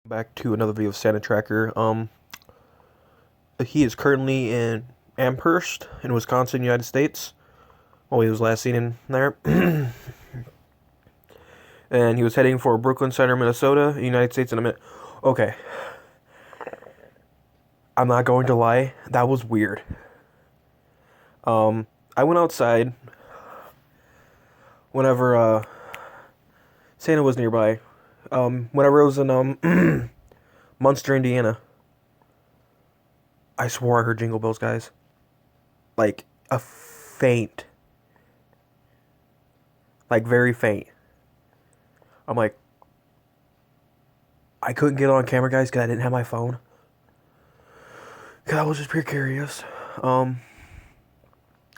Back to another video of Santa Tracker. He is currently in Amherst in Wisconsin, United States. Well, he was last seen in there. And he was heading for Brooklyn Center, Minnesota, United States in a minute. Okay. I'm not going to lie, that was weird. I went outside whenever Santa was nearby. Whenever it was in Munster, Indiana. I swore I heard jingle bells, guys. Like a faint. Like very faint. I'm like, I couldn't get on camera, guys, because I didn't have my phone. Because I was just pure curious.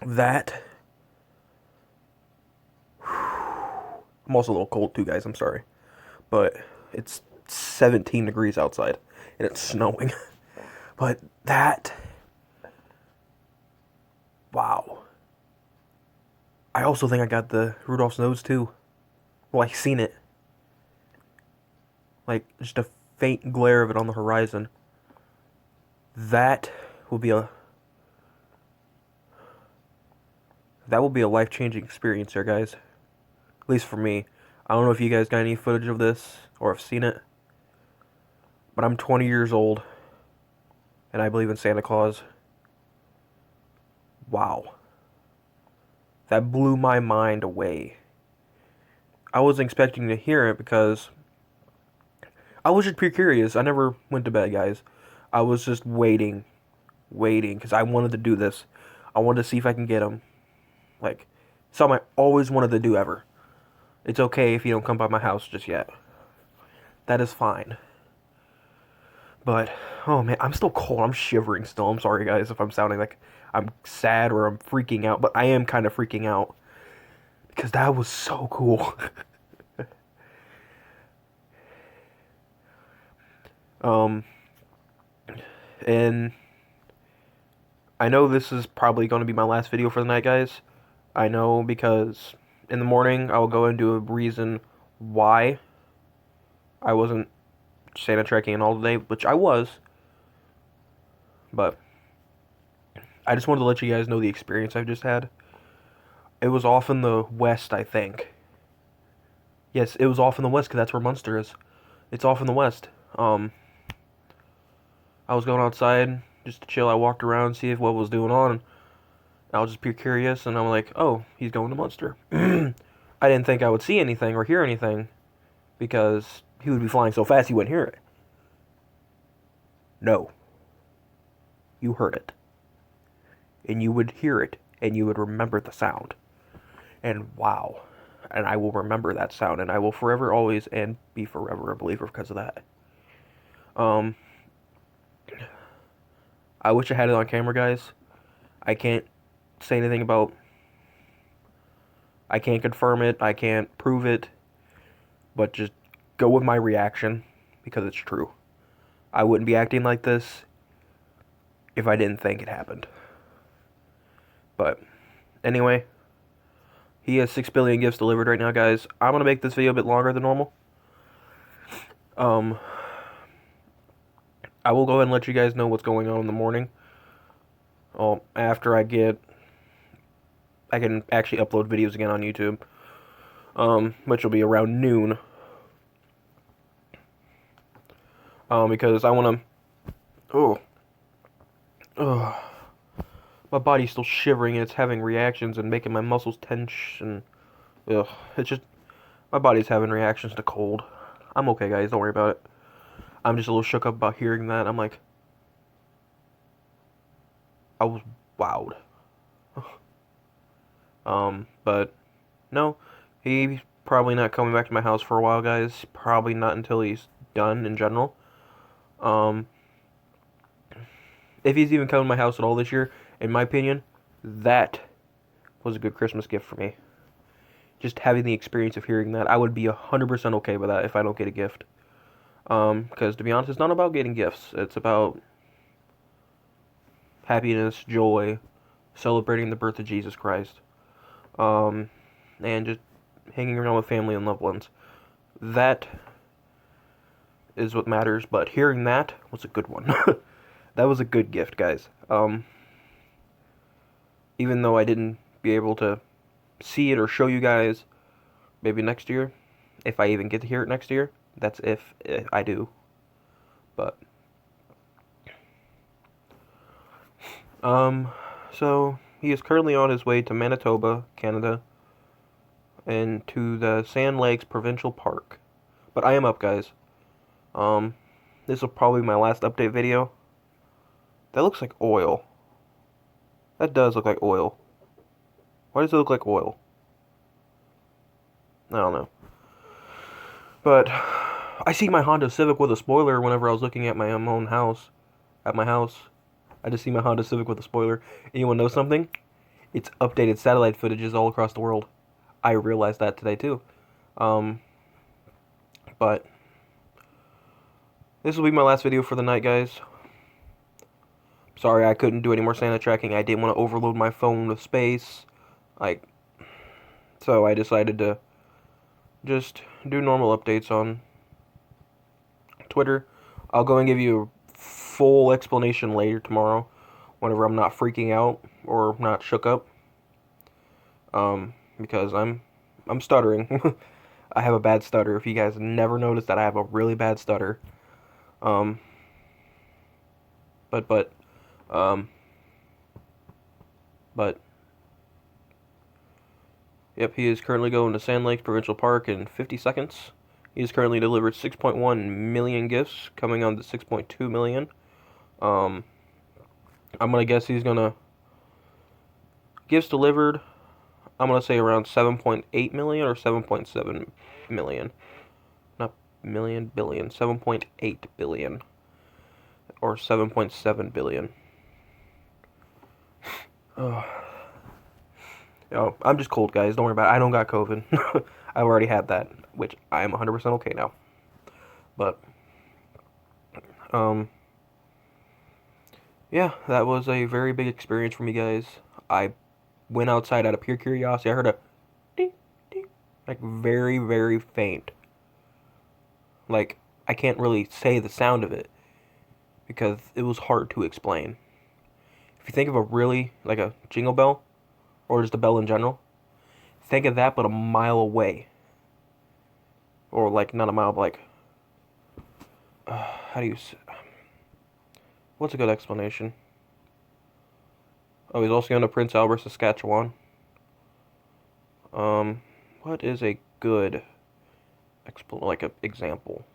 That. I'm also a little cold too, guys. I'm sorry. But it's 17 degrees outside. And it's snowing. But that. Wow. I also think I got the Rudolph's nose too. Well, I seen it. Like, just a faint glare of it on the horizon. That will be a life-changing experience there, guys. At least for me. I don't know if you guys got any footage of this or have seen it. But I'm 20 years old. And I believe in Santa Claus. Wow. That blew my mind away. I wasn't expecting to hear it because I was just pure curious. I never went to bed, guys. I was just waiting, because I wanted to do this. I wanted to see if I can get him. Like, something I always wanted to do ever. It's okay if you don't come by my house just yet. That is fine. But, oh man, I'm still cold. I'm shivering still. I'm sorry, guys, if I'm sounding like I'm sad or I'm freaking out. But I am kind of freaking out. Because that was so cool. And I know this is probably going to be my last video for the night, guys. I know because in the morning I will go into a reason why I wasn't Santa trekking all day, which I was. But I just wanted to let you guys know the experience I've just had. It was off in the west, I think. Yes, it was off in the west because that's where Munster is. It's off in the west. I was going outside just to chill. I walked around, see what was going on. I was just pure curious, and I'm like, oh, he's going to Munster. I didn't think I would see anything or hear anything because he would be flying so fast he wouldn't hear it. No. You heard it. And you would hear it, and you would remember the sound. And wow. And I will remember that sound, and I will forever, always, and be forever a believer because of that. I wish I had it on camera, guys. I can't say anything about... I can't confirm it. I can't prove it. But just go with my reaction, because it's true. I wouldn't be acting like this if I didn't think it happened. But, anyway... He has 6 billion gifts delivered right now, guys. I'm going to make this video a bit longer than normal. I will go ahead and let you guys know what's going on in the morning. After I can actually upload videos again on YouTube. Which will be around noon. Because I want to... My body's still shivering and it's having reactions and making my muscles tense and... It's just... My body's having reactions to cold. I'm okay, guys. Don't worry about it. I'm just a little shook up about hearing that. I'm like... I was wowed. But... No. He's probably not coming back to my house for a while, guys. Probably not until he's done in general. If he's even coming to my house at all this year... In my opinion, that was a good Christmas gift for me. Just having the experience of hearing that, I would be 100% okay with that if I don't get a gift. Because to be honest, it's not about getting gifts. It's about happiness, joy, celebrating the birth of Jesus Christ. And just hanging around with family and loved ones. That is what matters. But hearing that was a good one. That was a good gift, guys. Even though I didn't be able to see it or show you guys, maybe next year, if I even get to hear it next year. That's if I do. But so he is currently on his way to Manitoba, Canada, and to the Sand Lakes Provincial Park. But I am up, guys. This will probably be my last update video. That looks like oil. That does look like oil. Why does it look like oil? I don't know. But I see my Honda Civic with a spoiler whenever I was looking at my own house. At my house. I just see my Honda Civic with a spoiler. Anyone know something? It's updated satellite footages all across the world. I realized that today too. But this will be my last video for the night, guys. Sorry I couldn't do any more Santa tracking. I didn't want to overload my phone with space. So I decided to just do normal updates on Twitter. I'll go and give you a full explanation later tomorrow, whenever I'm not freaking out or not shook up. Because I'm stuttering. I have a bad stutter. If you guys never noticed that, I have a really bad stutter. But yep, he is currently going to Sand Lakes Provincial Park in 50 seconds. He has currently delivered 6.1 million gifts, coming on to 6.2 million. I'm gonna guess he's gonna gifts delivered. I'm gonna say around 7.8 million or 7.7 million. Not million, billion. 7.8 billion or 7.7 billion. Oh, I'm just cold, guys. Don't worry about it. I don't got COVID. I've already had that, which I am 100% okay now. But, yeah, that was a very big experience for me, guys. I went outside out of pure curiosity. I heard a ding, ding, like very, very faint. Like, I can't really say the sound of it because it was hard to explain. If you think of a really, like a jingle bell, or just a bell in general, think of that but a mile away. Or like, not a mile, but like, how do you say, what's a good explanation? Oh, he's also going to Prince Albert, Saskatchewan. What is a good example?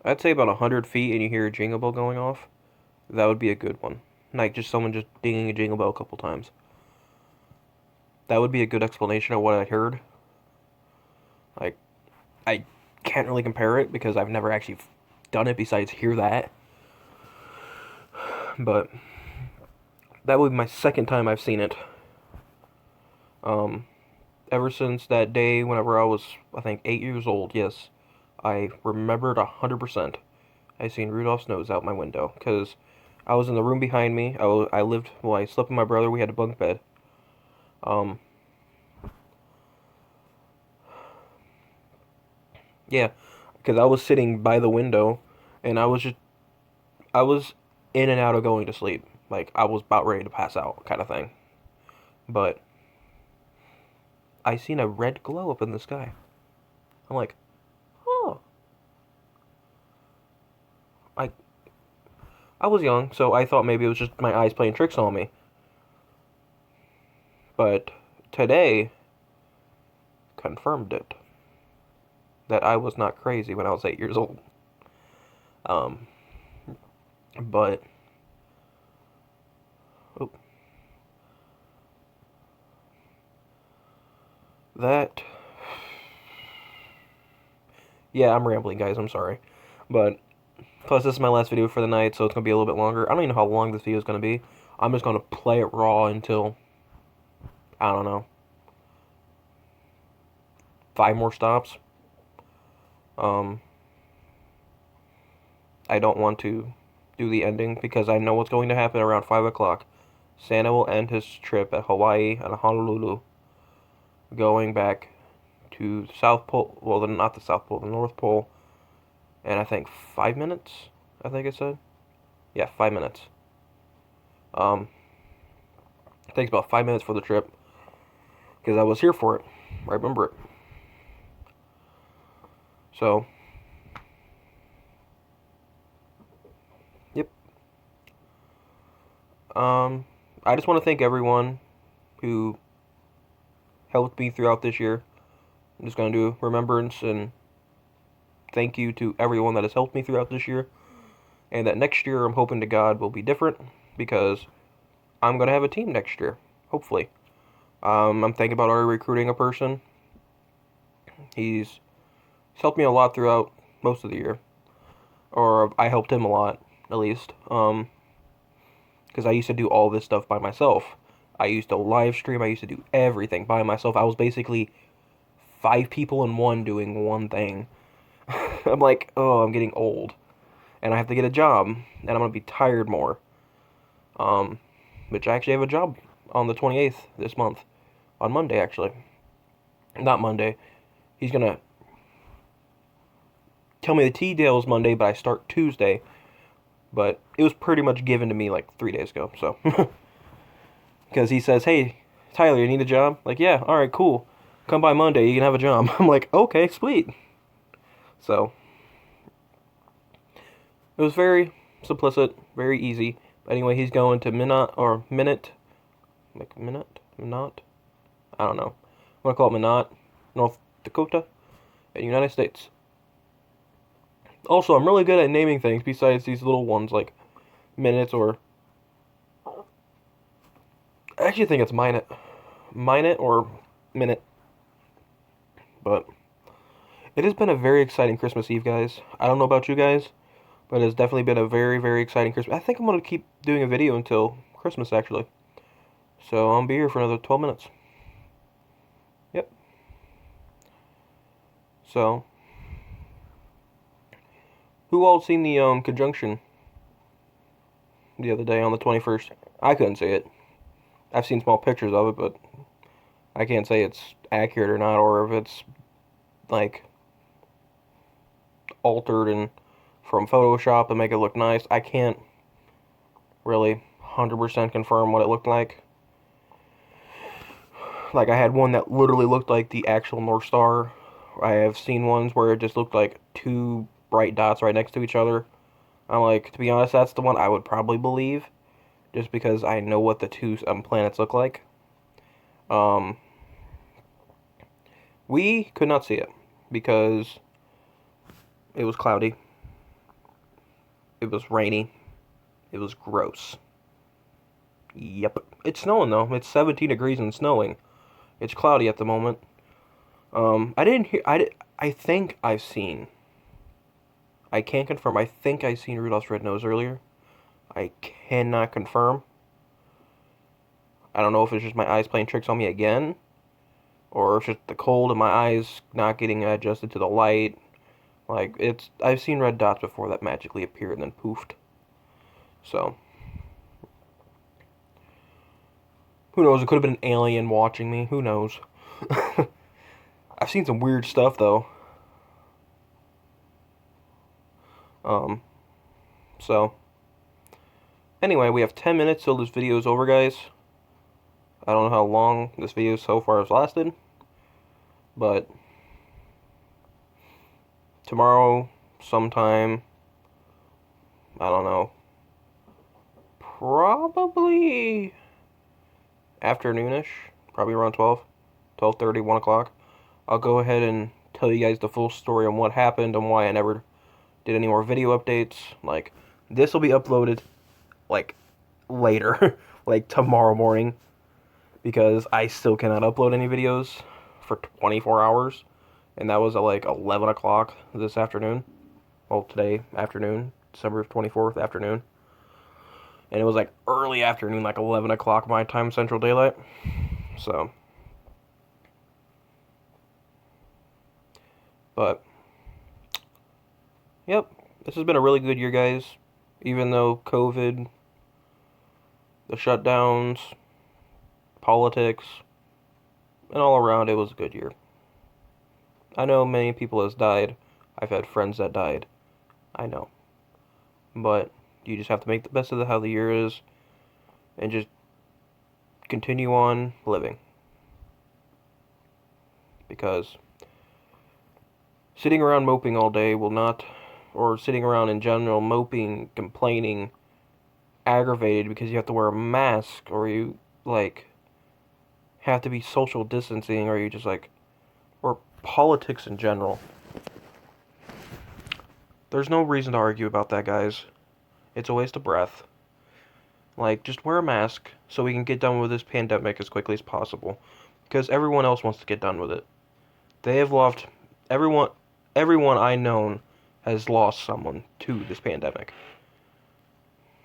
I'd say about 100 feet and you hear a jingle bell going off. That would be a good one. Like, just someone just dinging a jingle bell a couple times. That would be a good explanation of what I heard. Like, I can't really compare it because I've never actually done it besides hear that. But that would be my second time I've seen it. Ever since that day whenever I was, I think, 8 years old, yes, I remembered 100%. I seen Rudolph's nose out my window because I was in the room behind me. I slept with my brother. We had a bunk bed. Yeah, because I was sitting by the window, and I was in and out of going to sleep. Like, I was about ready to pass out, kind of thing. But I seen a red glow up in the sky. I'm like, oh. I was young, so I thought maybe it was just my eyes playing tricks on me. But today confirmed it. That I was not crazy when I was 8 years old. But oh, that, yeah, I'm rambling, guys. I'm sorry, but plus this is my last video for the night, so it's gonna be a little bit longer. I don't even know how long this video is gonna be. I'm just gonna play it raw until, I don't know, 5 more stops. Um, I don't want to do the ending because I know what's going to happen around 5 o'clock. Santa will end his trip at Hawaii and Honolulu, going back to the South Pole. Well, not the South Pole, the North Pole, and I think 5 minutes. I think it said, yeah, 5 minutes. It takes about 5 minutes for the trip because I was here for it. I remember it. So, yep. I just want to thank everyone who helped me throughout this year. I'm just going to do remembrance and thank you to everyone that has helped me throughout this year. And that next year, I'm hoping to God will be different because I'm going to have a team next year, hopefully. I'm thinking about already recruiting a person. He's helped me a lot throughout most of the year. Or I helped him a lot, at least. Because I used to do all this stuff by myself. I used to live stream. I used to do everything by myself. I was basically 5 people in one doing one thing. I'm like, oh, I'm getting old. And I have to get a job. And I'm going to be tired more. Which I actually have a job on the 28th this month. On Monday, actually. Not Monday. He's going to tell me the details Monday, but I start Tuesday. But it was pretty much given to me like 3 days ago, so. Because he says, hey, Tyler, you need a job? Like, yeah, alright, cool. Come by Monday, you can have a job. I'm like, okay, sweet. So, it was very simplistic, very easy. But anyway, he's going to Minot, I don't know. I'm going to call it Minot, North Dakota, in the United States. Also, I'm really good at naming things besides these little ones like minutes or... I actually think it's Minute or Minute. But it has been a very exciting Christmas Eve, guys. I don't know about you guys, but it's definitely been a very, very exciting Christmas. I think I'm going to keep doing a video until Christmas, actually. So I'll be here for another 12 minutes. Yep. So, who all seen the conjunction the other day on the 21st? I couldn't see it. I've seen small pictures of it, but I can't say it's accurate or not, or if it's like altered and from Photoshop to make it look nice. I can't really 100% confirm what it looked like. Like, I had one that literally looked like the actual North Star. I have seen ones where it just looked like two bright dots right next to each other. I'm like, to be honest, that's the one I would probably believe, just because I know what the two planets look like. We could not see it because it was cloudy. It was rainy. It was gross. Yep. It's snowing though. It's 17 degrees and snowing. It's cloudy at the moment. I didn't hear. I think I've seen. I can't confirm. I think I've seen Rudolph's Red Nose earlier. I cannot confirm. I don't know if it's just my eyes playing tricks on me again, or if it's just the cold and my eyes not getting adjusted to the light. Like, I've seen red dots before that magically appeared and then poofed. So, who knows? It could have been an alien watching me. Who knows? I've seen some weird stuff, though. So, anyway, we have 10 minutes till this video is over, guys. I don't know how long this video so far has lasted, but tomorrow, sometime, I don't know, probably afternoonish, probably around 12:30, 1 o'clock, I'll go ahead and tell you guys the full story on what happened and why I never did any more video updates. Like, this will be uploaded, like, later, like tomorrow morning, because I still cannot upload any videos for 24 hours, and that was at like 11 o'clock this afternoon. Well, today afternoon, December 24th afternoon. And it was like early afternoon, like 11 o'clock my time, Central Daylight. So, but Yep, this has been a really good year, guys. Even though COVID, the shutdowns, politics, and all around, it was a good year. I know many people has died. I've had friends that died. I know. But you just have to make the best of how the year is and just continue on living. Because sitting around moping all day will not, or sitting around in general moping, complaining, aggravated because you have to wear a mask or you, like, have to be social distancing or you just, like, or politics in general. There's no reason to argue about that, guys. It's a waste of breath. Like, just wear a mask so we can get done with this pandemic as quickly as possible. Because everyone else wants to get done with it. They have lost everyone I known has lost someone to this pandemic.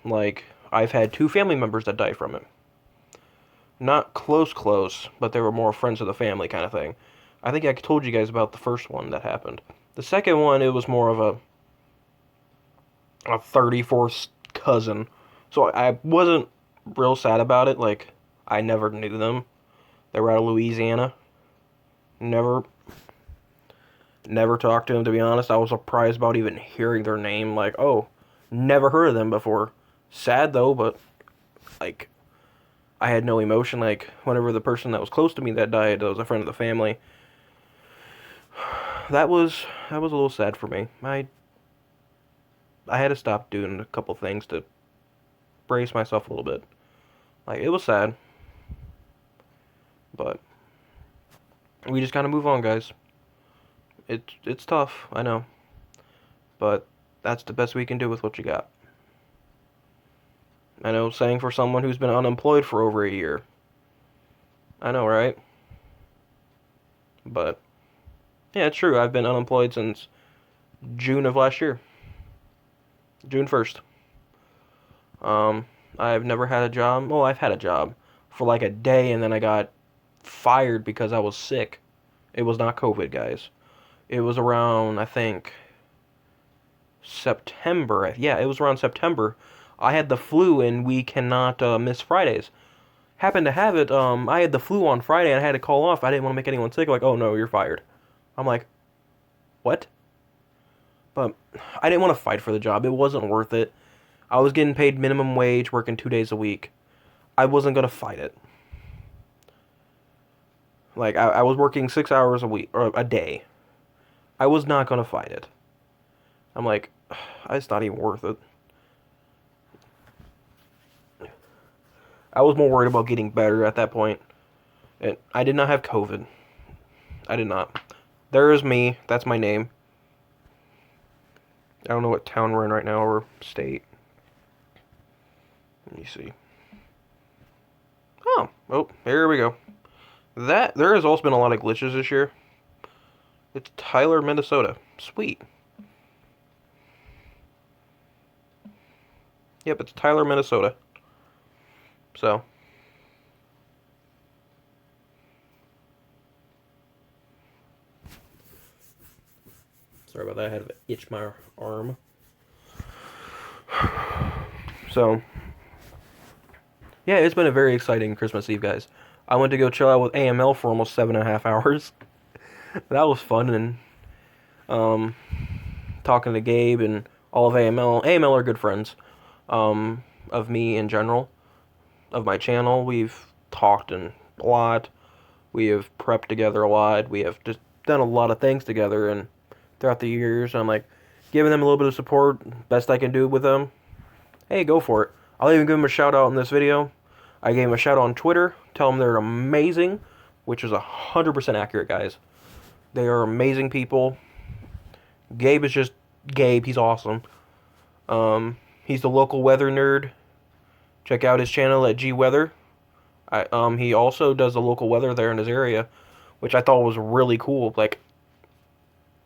Like, I've had 2 family members that died from it. Not close, but they were more friends of the family kind of thing. I think I told you guys about the first one that happened. The second one, it was more of a 34th cousin. So I wasn't real sad about it. Like, I never knew them. They were out of Louisiana. Never talked to them, to be honest. I was surprised about even hearing their name. Like, oh, never heard of them before. Sad, though, but, like, I had no emotion. Like, whenever the person that was close to me that died, that was a friend of the family, that was a little sad for me. I had to stop doing a couple things to brace myself a little bit. Like, it was sad. But we just gotta move on, guys. It's tough, I know. But that's the best we can do with what you got. I know, saying for someone who's been unemployed for over a year. I know, right? But yeah, it's true. I've been unemployed since June of last year. June 1st. I've never had a job. Well, I've had a job for like a day and then I got fired because I was sick. It was not COVID, guys. It was around, I think, September. Yeah, it was around September. I had the flu and we cannot miss Fridays. Happened to have it, I had the flu on Friday and I had to call off. I didn't want to make anyone sick. Like, oh no, you're fired. I'm like, what? But I didn't want to fight for the job. It wasn't worth it. I was getting paid minimum wage, working 2 days a week. I wasn't going to fight it. Like, I was working 6 hours a week, or a day. I was not going to fight it. I'm like, it's not even worth it. I was more worried about getting better at that point. And I did not have COVID. I did not. There is me. That's my name. I don't know what town we're in right now, or state. Let me see. Oh, here we go. There has also been a lot of glitches this year. It's Tyler, Minnesota. Sweet. Yep, it's Tyler, Minnesota. So. Sorry about that. I had to itch my arm. So. Yeah, it's been a very exciting Christmas Eve, guys. I went to go chill out with AML for almost 7.5 hours. That was fun, and talking to Gabe and all of AML. AML are good friends of me in general, of my channel. We've talked a lot. We have prepped together a lot. We have just done a lot of things together, and throughout the years, I'm like giving them a little bit of support, best I can do with them. Hey, go for it. I'll even give them a shout out in this video. I gave them a shout out on Twitter. Tell them they're amazing, which is 100% accurate, guys. They are amazing people. Gabe is just Gabe. He's awesome. He's the local weather nerd. Check out his channel at G Weather. He also does the local weather there in his area, which I thought was really cool. Like,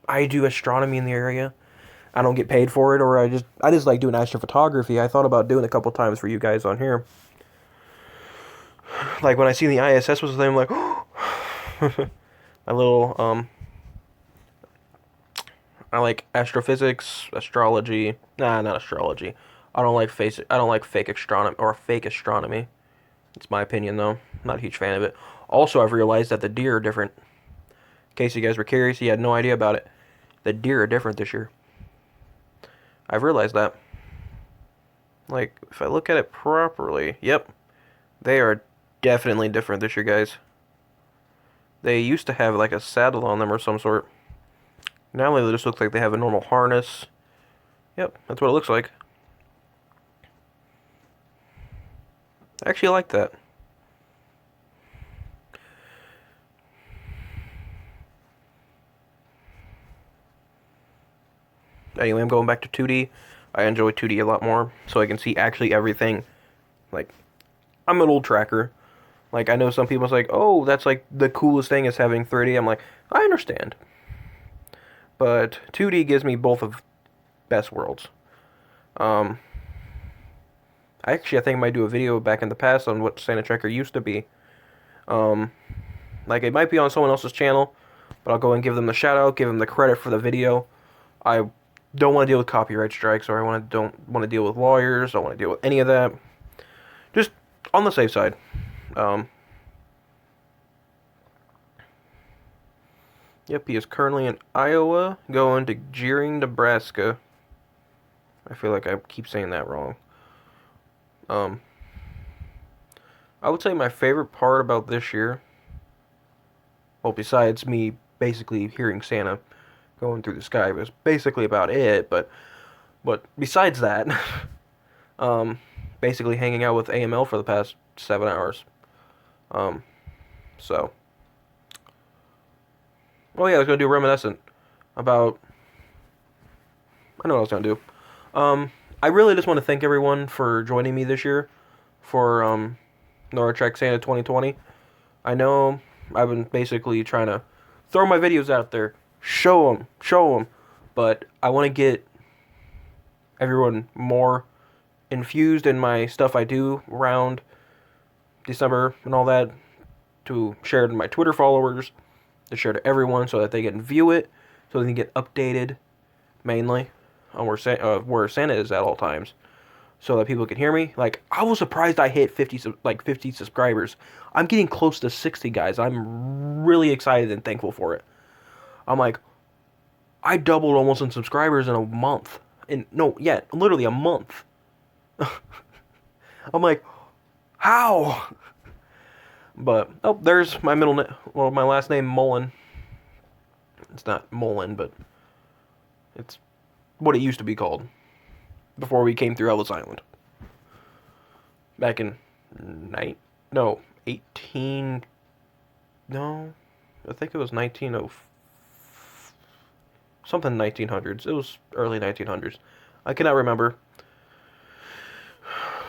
I do astronomy in the area. I don't get paid for it, or I just like doing astrophotography. I thought about doing it a couple times for you guys on here. Like when I see the ISS was the thing, I'm like, a little I like astrophysics, astrology. Nah, not astrology. I don't like fake astronomy or fake astronomy. It's my opinion though. Not a huge fan of it. Also, I've realized that the deer are different. In case you guys were curious, you had no idea about it. The deer are different this year. I've realized that. Like, if I look at it properly, yep, they are definitely different this year, guys. They used to have like a saddle on them or some sort. Now they just look like they have a normal harness. Yep, that's what it looks like. I actually like that. Anyway, I'm going back to 2D. I enjoy 2D a lot more, so I can see actually everything. Like, I'm an old tracker. Like, I know some people's like, oh, that's like the coolest thing is having 3D. I'm like, I understand. But 2D gives me both of best worlds. Um, I think I might do a video back in the past on what Santa Tracker used to be. Um, like, it might be on someone else's channel, but I'll go and give them the shout out, give them the credit for the video. I don't want to deal with copyright strikes, or don't want to deal with lawyers. Don't want to deal with any of that. Just on the safe side. Um, yep, he is currently in Iowa, going to Gearing, Nebraska. I feel like I keep saying that wrong. I would say my favorite part about this year, well, besides me basically hearing Santa going through the sky, was basically about it. But besides that, um, basically hanging out with AML for the past 7 hours. Um, so, oh yeah, I was gonna do a reminiscent about. I know what I was gonna do. I really just want to thank everyone for joining me this year for Norad Tracks Santa 2020. I know I've been basically trying to throw my videos out there, show them, but I want to get everyone more infused in my stuff I do around December and all that, to share it to my Twitter followers, to share to everyone so that they can view it, so they can get updated mainly on where Santa is at all times, so that people can hear me. Like, I was surprised I hit 50 subscribers. I'm getting close to 60, guys. I'm really excited and thankful for it. I'm like, I doubled almost in subscribers in a month. Literally a month. I'm like, how? But oh, there's my my last name, Mullen. It's not Mullen, but it's what it used to be called before we came through Ellis Island. Back in 18, no, I think it was 1900, something 1900s. It was early 1900s. I cannot remember.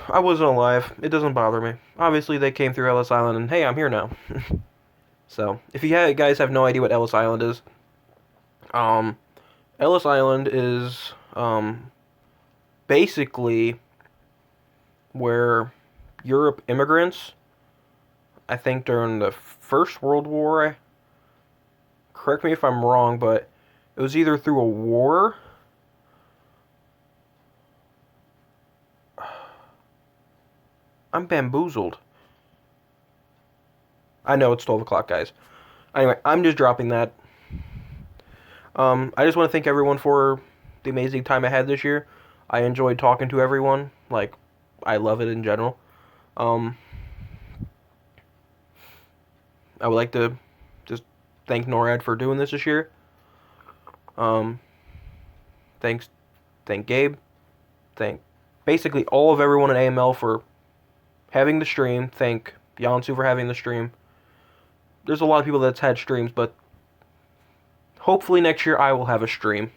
I wasn't alive. It doesn't bother me. Obviously, they came through Ellis Island, and hey, I'm here now. So, if you guys have no idea what Ellis Island is, Ellis Island is basically where Europe immigrants, I think during the First World War, correct me if I'm wrong, but it was either through a war. I'm bamboozled. I know it's 12 o'clock, guys. Anyway, I'm just dropping that. I just want to thank everyone for the amazing time I had this year. I enjoyed talking to everyone. Like, I love it in general. I would like to just thank NORAD for doing this year. Um, thank Gabe. Thank basically all of everyone at AML for having the stream. Thank Yansu for having the stream. There's a lot of people that's had streams, but hopefully next year I will have a stream.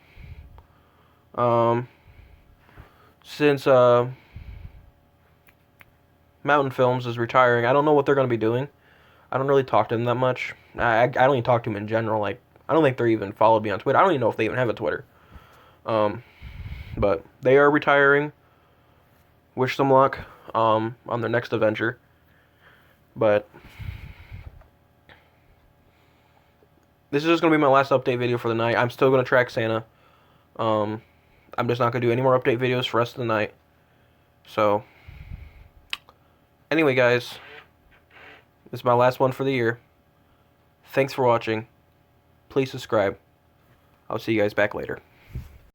Since Mountain Films is retiring, I don't know what they're going to be doing. I don't really talk to them that much. I don't even talk to them in general. Like, I don't think they even followed me on Twitter. I don't even know if they even have a Twitter. But they are retiring. Wish them luck on their next adventure. But this is just going to be my last update video for the night. I'm still going to track Santa. Um, I'm just not gonna do any more update videos for the rest of the night. So, anyway, guys, this is my last one for the year. Thanks for watching. Please subscribe. I'll see you guys back later.